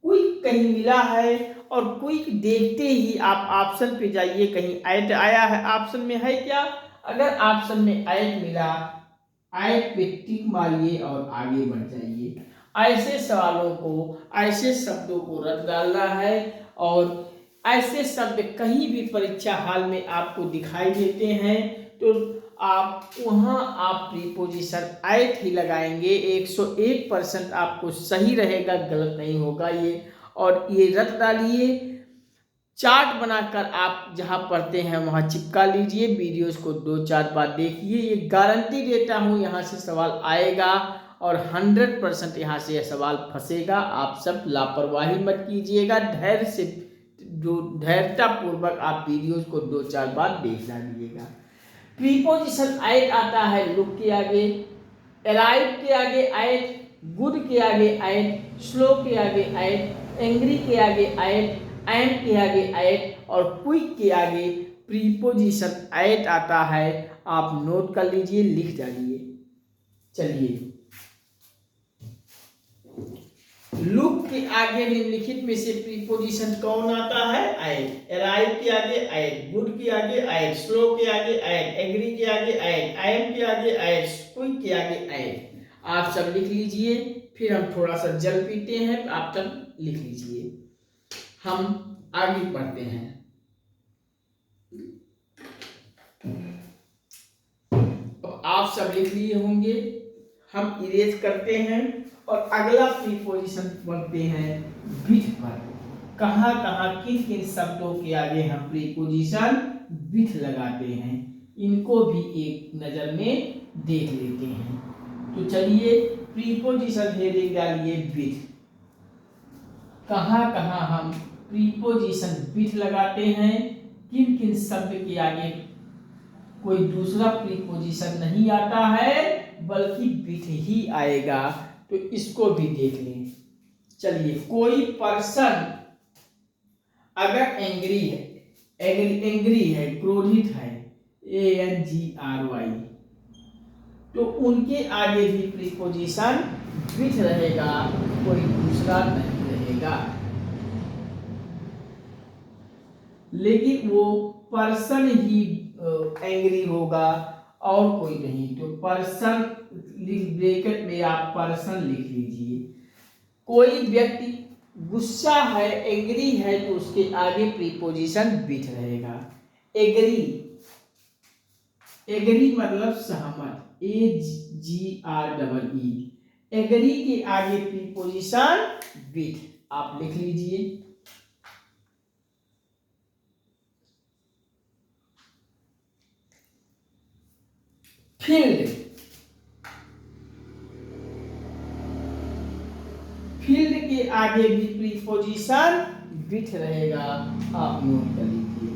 क्विक कहीं मिला है और क्विक देखते ही आप ऑप्शन पे जाइए, कहीं आइट आया है, ऑप्शन में है क्या? अगर ऑप्शन में आइट मिला, आइट पे टिक मारिए और आगे बढ़ जाइए। ऐसे सवालों को, ऐसे शब्दों को रट डालना है और ऐसे शब्द कहीं भी परीक्षा हाल में आपको दिखाई देते हैं तो आप वहां आप प्रीपोजिशन आइट ही लगाएंगे। 101% आपको सही रहेगा, गलत नहीं होगा ये। और ये रट डालिए, चार्ट बनाकर आप जहां पढ़ते हैं वहां चिपका लीजिए, वीडियोस को 2-4 बार देखिए। ये गारंटी देता हूं यहाँ से सवाल आएगा और 100% यहाँ से यह सवाल फंसेगा। आप सब लापरवाही मत कीजिएगा, धैर्य से, धैर्यता पूर्वक आप वीडियोस को 2-4 बार देख डालिएगा। प्रीपोजिशन आइट आता है लुक के आगे, अराइव के आगे आइट, गुड के आगे आइट, स्लो के आगे आइट, एंग्री के आगे आइट, एंड के आगे आइट और क्विक के आगे प्रीपोजिशन आइट आता है। आप नोट कर लीजिए, लिख डालिए। चलिए लुक के आगे निम्नलिखित में से प्रीपोजिशन कौन आता है? आइट। अराइव के आगे आइट, गुड के आगे आइट, स्लो के आगे आइट, एग्री के आगे आइट, एम के आगे आइट, क्विक के आगे आइट। आप सब लिख लीजिए, फिर हम थोड़ा सा जल पीते हैं, आप सब लिख लीजिए, हम आगे बढ़ते हैं। तो आप सब लिख लिए होंगे, हम इरेज करते हैं और अगला प्रीपोजिशन पढ़ते हैं विथ पर। कहाँ कहाँ किन किन शब्दों के आगे हम प्रीपोजिशन विथ लगाते हैं, इनको भी एक नजर में देख लेते हैं। तो चलिए प्रीपोजिशन हेडिंग डालिए विथ। कहाँ कहाँ हम प्रीपोजिशन विथ लगाते हैं, किन किन शब्द के आगे कोई दूसरा प्रीपोजिशन नहीं आता है बल्कि विथ ही आएगा, तो इसको भी देख लें। चलिए, कोई पर्सन अगर एंग्री है, एंग्री है, क्रोधित है, ANGRY, तो उनके आगे भी प्रीपोजिशन विथ रहेगा, कोई दूसरा नहीं रहेगा। लेकिन वो पर्सन ही एंग्री होगा और कोई नहीं, तो पर्सन ब्रैकेट में आप पर्सन लिख लीजिए। कोई व्यक्ति गुस्सा है, एग्री है, तो उसके आगे प्रीपोजिशन विथ रहेगा। एग्री, एग्री मतलब सहमत, AGREE, एग्री के आगे प्रीपोजिशन विथ आप लिख लीजिए। फील्ड, फील्ड के आगे भी प्रीपोजिशन विथ रहेगा, आप नोट कर लीजिए।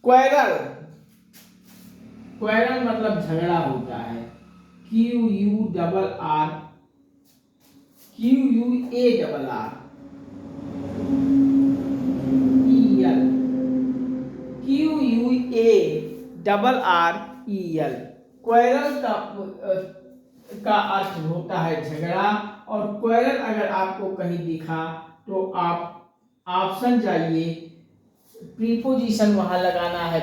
क्वेरल, क्वेरल मतलब झगड़ा होता है, QURR, QUARREL, क्वेरल का अर्थ होता है झगड़ा। और क्वेरल अगर आपको कहीं दिखा तो आप ऑप्शन जाइए, प्रीपोजिशन वहां लगाना है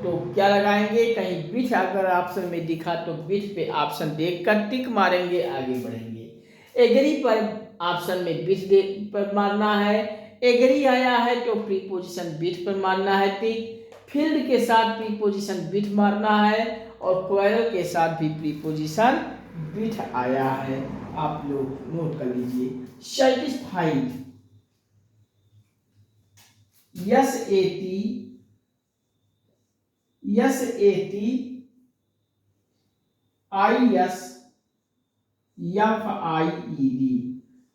तो क्या लगाएंगे, कहीं विथ अगर ऑप्शन में दिखा तो विथ पे ऑप्शन देखकर टिक मारेंगे, आगे बढ़ेंगे। एग्री पर ऑप्शन में विथ पर मारना है, एग्री आया है तो प्रीपोजिशन विथ पर मारना है टिक, फील्ड के साथ प्रीपोजिशन विथ मारना है, और क्वेरल के साथ भी प्रीपोजिशन विथ आया है, आप लोग नोट कर लीजिए। सैटिस्फाइड, SATISFIED,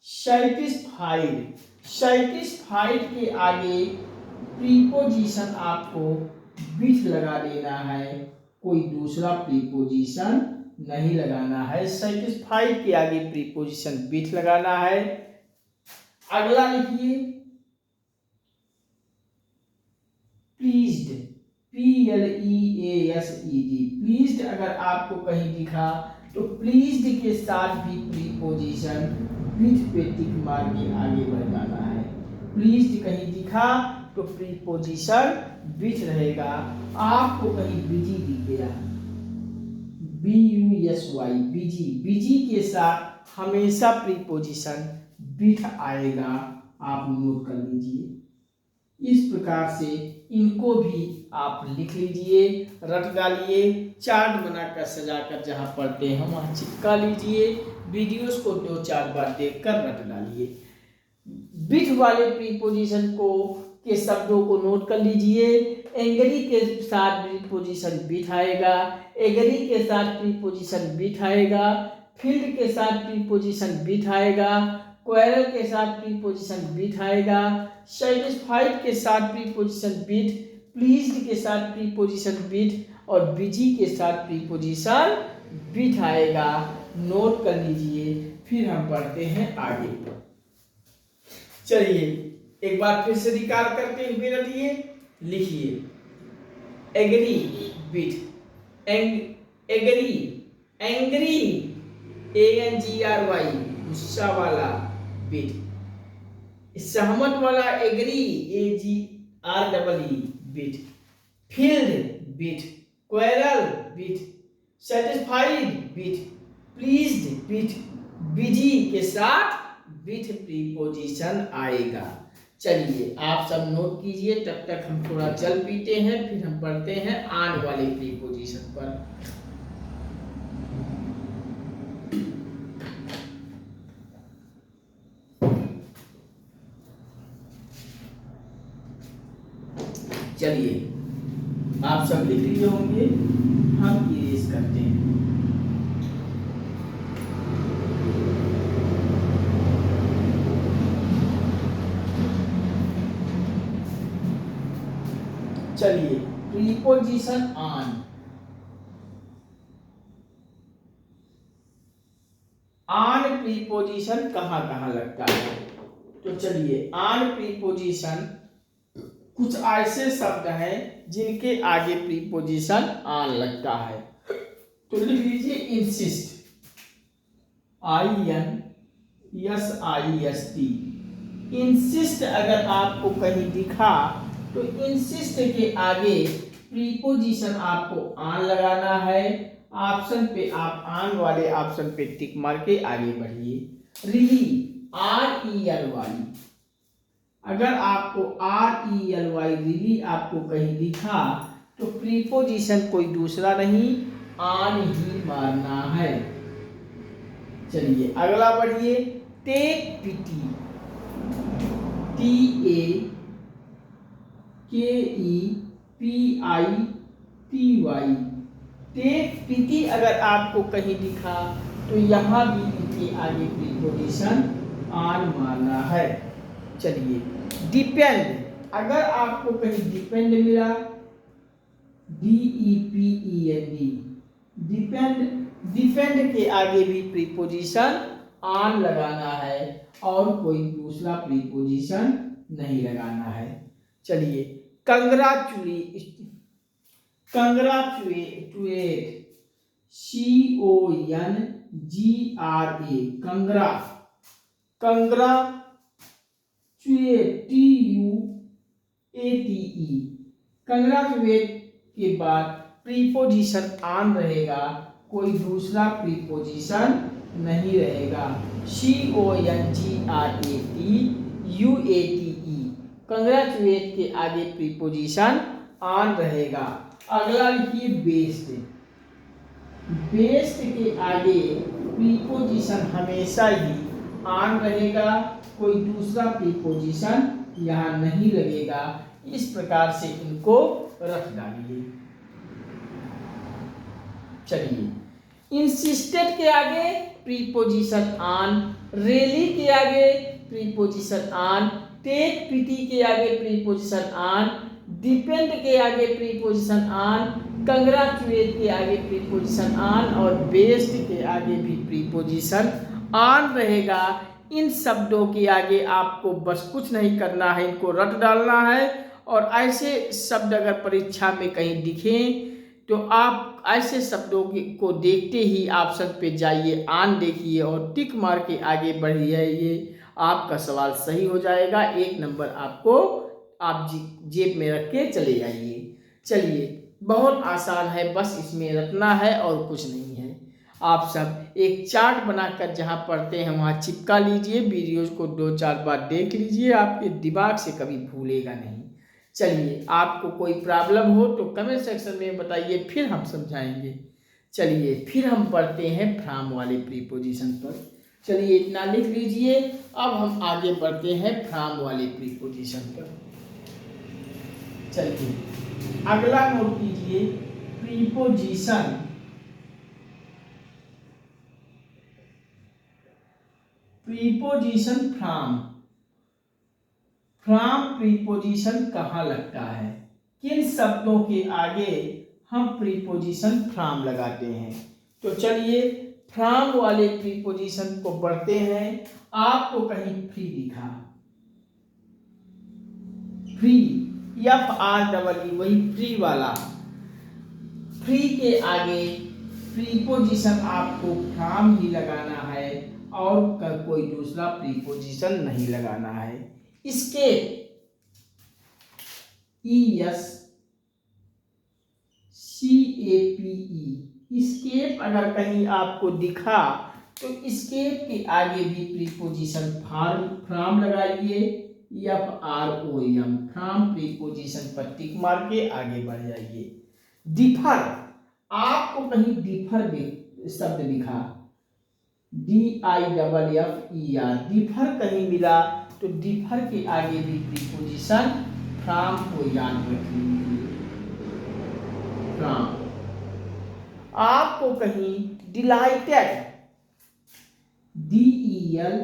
सैटिस्फाइड, सैटिस्फाइड के आगे प्रीपोजिशन आपको विथ लगा देना है, कोई दूसरा प्रीपोजिशन नहीं लगाना है। सैटिस्फाइड के आगे प्रीपोजिशन विथ लगाना है। अगला लिखिए प्लीज्ड, PLEASED, प्लीज्ड अगर आपको कहीं दिखा तो प्लीज्ड के साथ भी प्रीपोजिशन विथ पे टिक मार के आगे बढ़ जाना है। प्लीज्ड कहीं दिखा तो प्रीपोजिशन विथ रहेगा। आपको कहीं बिजी दिख गया, BUSY, बिजी, बिजी के साथ हमेशा प्रीपोजिशन विथ आएगा, आप नोट कर लीजिए। इस प्रकार से इनको भी आप लिख लीजिए, रट डालिए, चार्ट बनाकर सजाकर जहां पढ़ते हैं वहां चिपका लीजिए, वीडियोस को 2-4 बार देखकर रट डालिए। विथ वाले प्रीपोजिशन को के शब्दों को नोट कर लीजिए। एंग्री के साथ प्रीपोजिशन विथ आएगा, एग्री के साथ प्रीपोजिशन विथ आएगा, फील्ड के साथ प्रीपोजिशन विथ आएगा, क्वेरल के साथ प्रीपोजिशन विथ आएगा, सैटिस्फाइड के साथ प्रीपोजिशन विथ, प्लीज्ड के साथ प्रीपोजिशन विथ, और बिजी के साथ प्रीपोजिशन विथ आएगा। नोट कर लीजिए, फिर हम पढ़ते हैं आगे। चलिए एक बार फिर से रिकॉल करते हुए रखिए, लिखिए agree with, agree, angry, ANGRY, गुस्सा वाला विथ, सहमत वाला agree, AGREE with, filled with, quarrel with, satisfied with, pleased with, busy के साथ विथ प्रीपोजिशन आएगा। चलिए आप सब नोट कीजिए, तब तक हम थोड़ा जल पीते हैं, फिर हम पढ़ते हैं आन वाले प्रीपोजिशन पर। चलिए आप सब लिख लिए होंगे। हम इरेज करते हैं। चलिए, प्रीपोजिशन ऑन। ऑन प्रीपोजिशन कहाँ कहाँ लगता है? तो चलिए, ऑन प्रीपोजिशन कुछ ऐसे शब्द हैं जिनके आगे प्रीपोजिशन ऑन लगता है। तो लिख लीजिए इंसिस्ट, INSIST। इंसिस्ट अगर आपको कहीं दिखा तो इंसिस्ट के आगे प्रीपोजिशन आपको ऑन लगाना है। ऑप्शन पे आप ऑन वाले ऑप्शन पे टिक मार के आगे बढ़िए। रिली, RELY, अगर आपको RELY रिली आपको कहीं दिखा तो प्रीपोजिशन कोई दूसरा नहीं, ऑन ही मारना है। चलिए अगला बढ़िए। टेक पिटी, TAKEPITY। टेक पिटी अगर आपको कहीं दिखा तो यहाँ भी इनके आगे प्रीपोजिशन ऑन मारना है। चलिए, डिपेंड, अगर आपको कहीं डिपेंड मिला, DEPEND, डिपेंड, डिपेंड के आगे भी प्रीपोजिशन ऑन लगाना है और कोई दूसरा प्रीपोजिशन नहीं लगाना है। चलिए, कंग्रेचुलेट, CONGRA, कंग्रा, कंग्रेचुलेट, TUATE, कंग्रेचुलेट के बाद प्रीपोजिशन ऑन रहेगा, कोई दूसरा प्रीपोजिशन नहीं रहेगा। CONGRATUATE, कंग्रेचुलेट के आगे प्रीपोजिशन ऑन रहेगा। अगला लिखिए बेस्ट, बेस्ट के आगे प्रीपोजिशन हमेशा ही ऑन रहेगा, कोई दूसरा प्रीपोजिशन यहाँ नहीं लगेगा। इस प्रकार से इनको रख डालिए। चलिए, इंसिस्टेड के आगे प्रीपोजिशन ऑन, रेली के आगे प्रीपोजिशन ऑन, टेक पिटी के आगे प्रीपोजिशन ऑन, डिपेंड के आगे प्रीपोजिशन ऑन, कंग्रेचुलेट के आगे प्रीपोजिशन ऑन और बेस्ट के आगे भी प्रीपोजिशन ऑन रहेगा। इन शब्दों के आगे आपको बस कुछ नहीं करना है, इनको रट डालना है। और ऐसे शब्द अगर परीक्षा में कहीं दिखें तो आप ऐसे शब्दों को देखते ही ऑप्शन पे जाइए, ऑन देखिए और टिक मार के आगे बढ़िए। ये आपका सवाल सही हो जाएगा, 1 नंबर आपको आप जेब में रख के चले जाइए। चलिए, बहुत आसान है, बस इसमें रखना है और कुछ नहीं है। आप सब एक चार्ट बनाकर जहाँ पढ़ते हैं वहाँ चिपका लीजिए, वीडियोज़ को 2-4 बार देख लीजिए, आपके दिमाग से कभी भूलेगा नहीं। चलिए, आपको कोई प्रॉब्लम हो तो कमेंट सेक्शन में बताइए, फिर हम समझाएंगे। चलिए, फिर हम पढ़ते हैं फ्रॉम वाले प्रीपोजिशन पर। चलिए, इतना लिख लीजिए। अब हम आगे बढ़ते हैं फ्रॉम वाले प्रीपोजिशन पर। चलिए, अगला नोट कीजिए, preposition, preposition from. From preposition कहाँ लगता है? किन शब्दों के आगे हम प्रीपोजिशन फ्रॉम लगाते हैं? तो चलिए, फ्रॉम वाले प्रीपोजिशन को पढ़ते हैं। आपको कहीं फ्री दिखा, फ्री, FREE, वही फ्री वाला, फ्री के आगे प्रीपोजिशन आपको फ्रॉम ही लगाना है और कोई दूसरा प्रीपोजिशन नहीं लगाना है। एस्केप, ESCAPE, एस्केप अगर कहीं आपको दिखा तो एस्केप के आगे भी प्रीपोजिशन फ्रॉम लगाइए, FROM, फ्रॉम प्रीपोजिशन पर टिक मार के आगे बढ़ जाइए। डिफर, आपको कहीं डिफर शब्द दिखा, DIFFER, डिफर कहीं मिला तो डिफर के आगे भी प्रीपोजिशन फ्रॉम को याद रखिए, फ्रॉम। आपको कहीं dilated, DEL,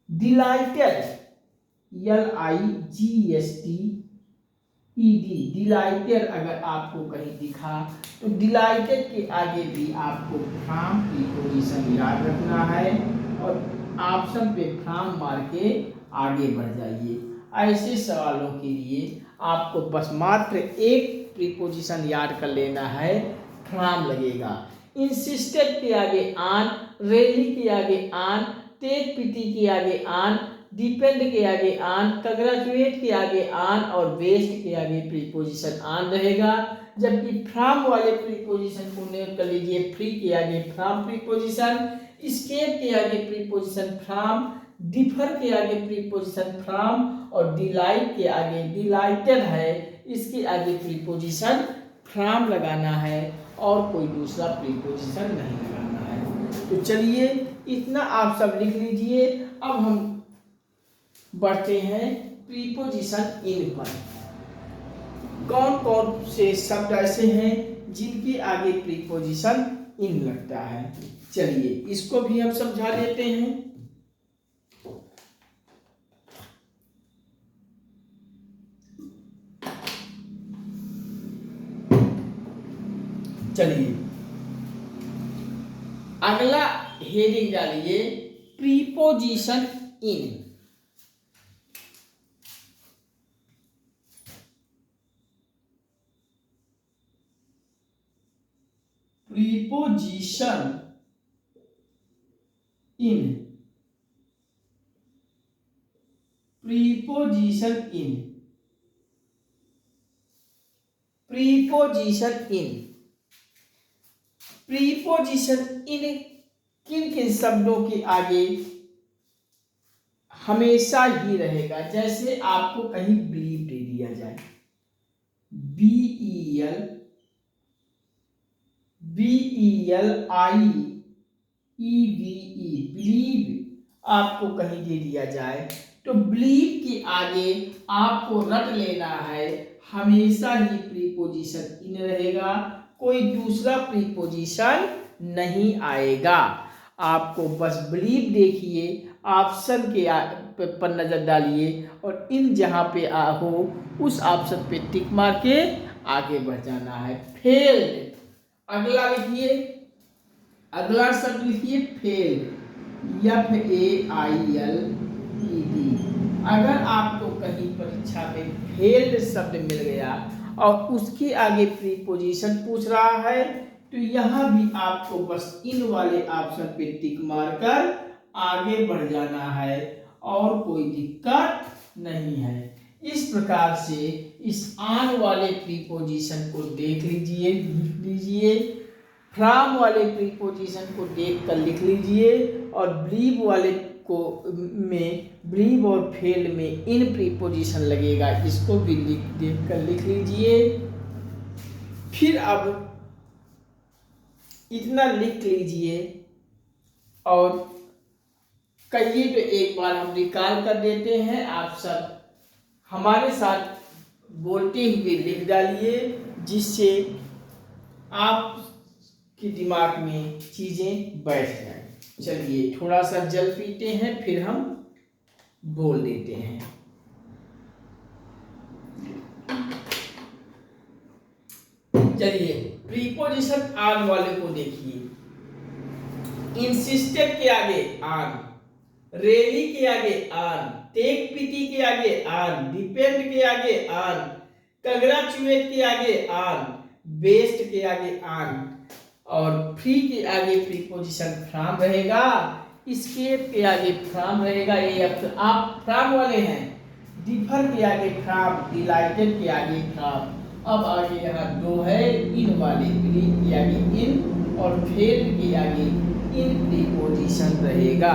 dilated, LIGHTED, dilated अगर आपको कहीं दिखा तो डिलाइटेड के आगे भी आपको फ्रॉम प्रीपोजिशन याद रखना है और ऑप्शन पे फ्रॉम मार के आगे बढ़ जाइए। ऐसे सवालों के लिए आपको बस मात्र एक प्रीपोजिशन याद कर लेना है, फ्रॉम लगेगा। इंसिस्टेड के आगे ऑन, रेली के आगे ऑन, टेक पिटी के आगे ऑन, डिपेंड के आगे ऑन, कंग्रेचुएट के आगे ऑन और बेस्ट के आगे प्रीपोजिशन ऑन रहेगा। जबकि फ्रॉम वाले प्रीपोजिशन को नोट कर लीजिए, फ्री के आगे फ्रॉम प्रीपोजिशन, स्केप के आगे प्रीपोजिशन फ्रॉम, डिफर के आगे प्रीपोजिशन फ्रॉम और डिलाइट के आगे, डिलाइटेड है इसके आगे प्रीपोजिशन फ्रॉम लगाना है और कोई दूसरा प्रीपोजिशन नहीं लगाना है। तो चलिए इतना आप सब लिख लीजिए। अब हम बढ़ते हैं प्रीपोजिशन इन पर। कौन कौन से शब्द ऐसे हैं जिनके आगे प्रीपोजिशन इन लगता है, चलिए इसको भी हम समझा देते हैं। चलिए अगला हेडिंग डालिए, प्रीपोजिशन इन। प्रीपोजिशन इन, प्रीपोजिशन इन, प्रीपोजिशन इन। प्रीपोजिशन इन किन किन शब्दों के आगे हमेशा ही रहेगा। जैसे आपको कहीं बिलीव दे दिया जाए, BEL, बिलीव आपको कहीं दे दिया जाए तो बिलीव के आगे आपको रट लेना है, हमेशा ही प्रीपोजिशन इन रहेगा, कोई दूसरा प्रीपोजिशन नहीं आएगा। आपको बस बिलीव देखिए, ऑप्शन के पर नजर डालिए और इन जहां पे हो उस ऑप्शन पे टिक मार के आगे बढ़ जाना है। फेल्ड, अगला लिखिए, अगला शब्द लिखिए फेल्ड, FAILED। अगर आपको कहीं परीक्षा में फेल्ड शब्द मिल गया और उसके आगे प्रीपोजिशन पूछ रहा है तो यहाँ भी आपको बस इन वाले ऑप्शन पे टिक मारकर आगे बढ़ जाना है और कोई दिक्कत नहीं है। इस प्रकार से इस आन वाले प्रीपोजिशन को देख लीजिए, लिख लीजिए, फ्रॉम वाले प्रीपोजिशन को देख कर लिख लीजिए और बिलीव वाले को में बिलीव और फेल्ड में इन प्रीपोजिशन लगेगा, इसको भी देख कर लिख लीजिए। फिर अब इतना लिख लीजिए और कहिए तो एक बार हम रिकॉल कर देते हैं। आप सब हमारे साथ बोलते हुए लिख डालिए जिससे आपके दिमाग में चीजें बैठ जाएं। चलिए थोड़ा सा जल पीते हैं फिर हम बोल देते हैं। चलिए प्रीपोजिशन ऑन वाले को देखिए, इंसिस्टेड के आगे ऑन, रेली के आगे ऑन, टेक पिटी के आगे ऑन, डिपेंड के आगे ऑन, कंग्रेचुएट के आगे ऑन, बेस्ट के आगे ऑन और फ्री के आगे प्रीपोजिशन फ्रॉम रहेगा, स्केप के आगे फ्रॉम रहेगा। ये अब आप फ्रॉम वाले हैं, डिफर के आगे फ्रॉम, डिलाइटेड के आगे फ्रॉम। अब आगे यहाँ दो है, इन वाले बिलीव के आगे इन और फेल्ड के आगे इन प्रीपोजिशन रहेगा।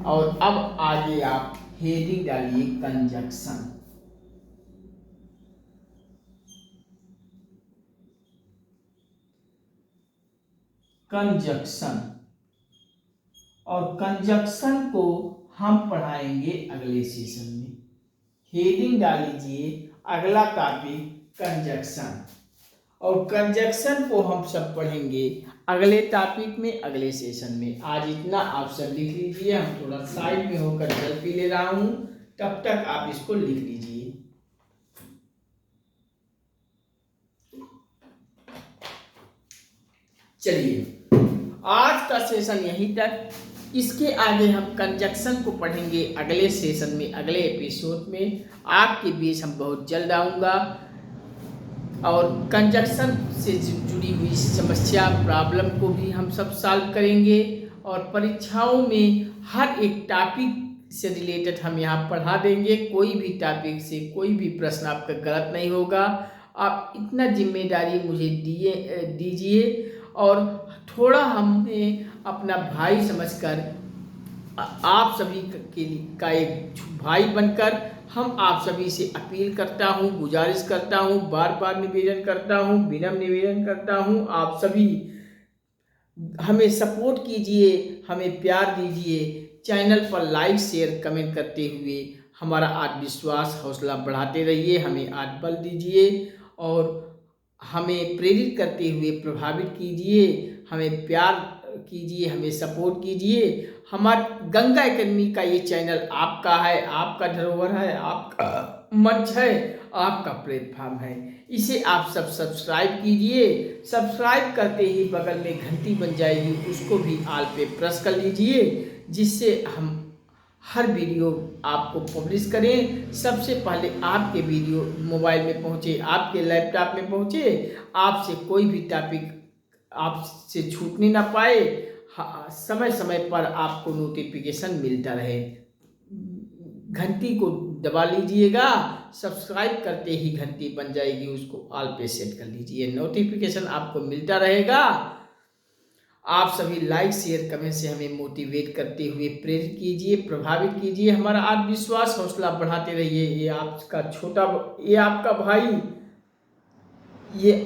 और अब आगे आप हेडिंग डालिए कंजक्शन। कंजक्शन, और कंजक्शन को हम पढ़ाएंगे अगले सेशन में। हेडिंग डाल लीजिए, अगला टॉपिक कंजक्शन। और कंजक्शन को हम सब पढ़ेंगे अगले टॉपिक में, अगले सेशन में। आज इतना आप सब लिख लीजिए, हम थोड़ा साइड में होकर जल पी ले रहा हूँ, तब तक आप इसको लिख लीजिए। चलिए आज का सेशन यहीं तक। इसके आगे हम कंजक्शन को पढ़ेंगे अगले सेशन में, अगले एपिसोड में। आपके बीच हम बहुत जल्द आऊँगा और कंजक्शन से जुड़ी हुई समस्या, प्रॉब्लम को भी हम सब सॉल्व करेंगे। और परीक्षाओं में हर एक टॉपिक से रिलेटेड हम यहाँ पढ़ा देंगे। कोई भी टॉपिक से कोई भी प्रश्न आपका गलत नहीं होगा। आप इतना जिम्मेदारी मुझे दीजिए और थोड़ा हमें अपना भाई समझकर, आप सभी का एक भाई बनकर हम आप सभी से अपील करता हूँ, गुजारिश करता हूँ, बार बार निवेदन करता हूँ, विनम्र निवेदन करता हूँ। आप सभी हमें सपोर्ट कीजिए, हमें प्यार दीजिए। चैनल पर लाइक शेयर कमेंट करते हुए हमारा आत्मविश्वास हौसला बढ़ाते रहिए, हमें आत्मबल दीजिए और हमें प्रेरित करते हुए प्रभावित कीजिए। हमें प्यार कीजिए, हमें सपोर्ट कीजिए। हमारा गंगा एकेडमी का ये चैनल आपका है, आपका धरोहर है, आपका मंच है, आपका प्लेटफॉर्म है। इसे आप सब सब्सक्राइब कीजिए। सब्सक्राइब करते ही बगल में घंटी बन जाएगी, उसको भी ऑल पे प्रेस कर लीजिए, जिससे हम हर वीडियो आपको पब्लिश करें सबसे पहले आपके वीडियो मोबाइल में पहुँचे, आपके लैपटॉप में पहुँचे, आपसे कोई भी टॉपिक आपसे छूटने ना पाए। समय समय पर आपको नोटिफिकेशन मिलता रहे। घंटी को दबा लीजिएगा, सब्सक्राइब करते ही घंटी बन जाएगी, उसको ऑल पे सेट कर लीजिए, नोटिफिकेशन आपको मिलता रहेगा। आप सभी लाइक शेयर कमेंट से हमें मोटिवेट करते हुए प्रेरित कीजिए, प्रभावित कीजिए, हमारा आत्मविश्वास हौसला बढ़ाते रहिए। ये आपका भाई, ये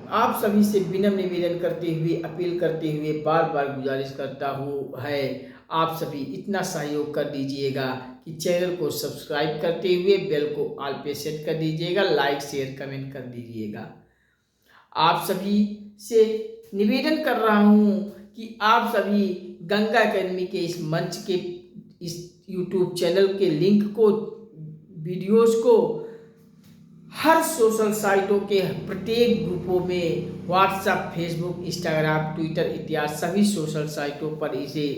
आप सभी से विनम्र निवेदन करते हुए, अपील करते हुए बार बार गुजारिश करता हूँ है, आप सभी इतना सहयोग कर दीजिएगा कि चैनल को सब्सक्राइब करते हुए बेल को ऑल पे सेट कर दीजिएगा, लाइक शेयर कमेंट कर दीजिएगा। आप सभी से निवेदन कर रहा हूँ कि आप सभी गंगा एकेडमी के इस मंच के, इस यूट्यूब चैनल के लिंक को, वीडियोस को हर सोशल साइटों के प्रत्येक ग्रुपों में, व्हाट्सएप, फेसबुक, इंस्टाग्राम, ट्विटर इत्यादि सभी सोशल साइटों पर इसे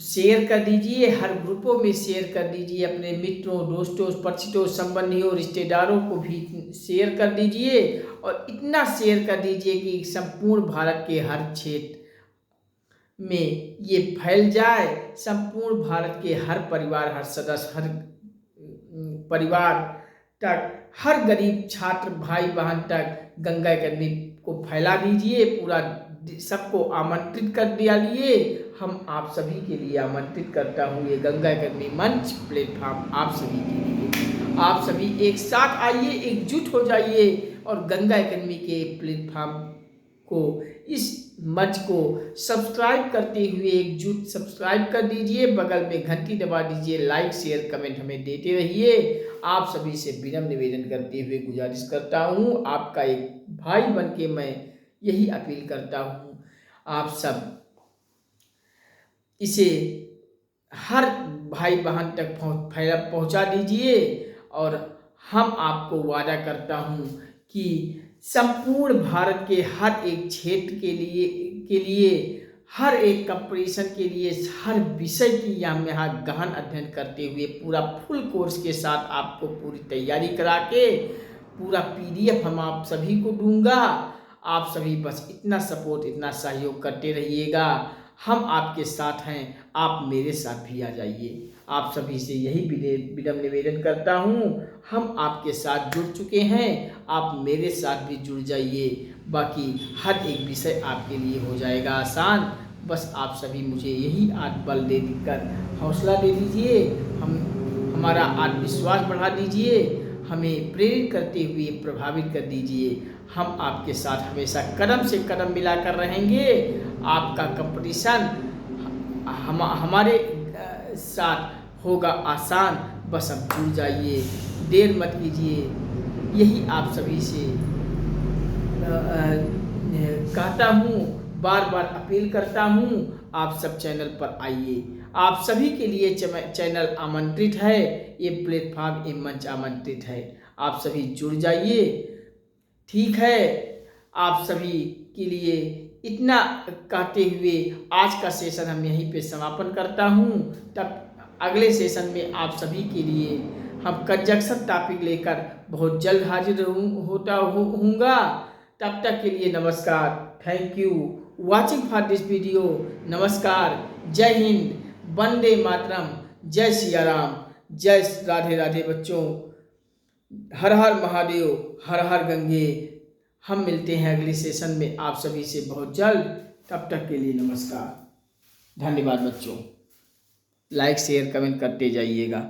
शेयर कर दीजिए। हर ग्रुपों में शेयर कर दीजिए। अपने मित्रों, दोस्तों, परिचितों, संबंधियों, रिश्तेदारों को भी शेयर कर दीजिए और इतना शेयर कर दीजिए कि संपूर्ण भारत के हर क्षेत्र में ये फैल जाए। संपूर्ण भारत के हर परिवार, हर सदस्य, हर परिवार तक, हर गरीब छात्र भाई बहन तक गंगा एकेडमी को फैला दीजिए। पूरा सबको आमंत्रित कर दिया लिए। हम आप सभी के लिए आमंत्रित करता हूँ, ये गंगा एकेडमी मंच प्लेटफॉर्म आप सभी के लिए। आप सभी एक साथ आइए, एकजुट हो जाइए और गंगा एकेडमी के प्लेटफॉर्म को, इस मंच को सब्सक्राइब करते हुए एकजुट सब्सक्राइब कर दीजिए, बगल में घंटी दबा दीजिए, लाइक शेयर कमेंट हमें देते रहिए। आप सभी से विनम्र निवेदन करते हुए गुजारिश करता हूँ, आपका एक भाई बनके मैं यही अपील करता हूँ, आप सब इसे हर भाई बहन तक पहुँचा दीजिए। और हम आपको वादा करता हूँ कि संपूर्ण भारत के हर एक क्षेत्र के लिए हर एक कंपटीशन के लिए, हर विषय की हम यहाँ गहन अध्ययन करते हुए पूरा फुल कोर्स के साथ आपको पूरी तैयारी करा के पूरा PDF हम आप सभी को दूंगा। आप सभी बस इतना सपोर्ट, इतना सहयोग करते रहिएगा। हम आपके साथ हैं, आप मेरे साथ भी आ जाइए। आप सभी से यही विनम्र निवेदन करता हूँ। हम आपके साथ जुड़ चुके हैं, आप मेरे साथ भी जुड़ जाइए। बाकी हर एक विषय आपके लिए हो जाएगा आसान। बस आप सभी मुझे यही आत्मबल देकर हौसला दे दीजिए, हमारा आत्मविश्वास बढ़ा दीजिए, हमें प्रेरित करते हुए प्रभावित कर दीजिए। हम आपके साथ हमेशा कदम से कदम मिलाकर रहेंगे। आपका कंपटीशन हमारे साथ होगा आसान। बस अब जुड़ जाइए, देर मत कीजिए। यही आप सभी से कहता हूँ, बार बार अपील करता हूँ, आप सब चैनल पर आइए। आप सभी के लिए चैनल आमंत्रित है, ये प्लेटफॉर्म, ये मंच आमंत्रित है। आप सभी जुड़ जाइए। ठीक है, आप सभी के लिए इतना कहते हुए आज का सेशन हम यहीं पे समापन करता हूँ। तब अगले सेशन में आप सभी के लिए हम कंजक्शन टॉपिक लेकर बहुत जल्द हाजिर होऊंगा। तब तक के लिए नमस्कार, thank you watching for this video. नमस्कार, जय हिंद, वंदे मातरम, जय सिया राम, जय राधे राधे बच्चों। हर हर महादेव, हर हर गंगे। हम मिलते हैं अगले सेशन में आप सभी से बहुत जल्द। तब तक के लिए नमस्कार, धन्यवाद बच्चों। लाइक शेयर कमेंट करते जाइएगा।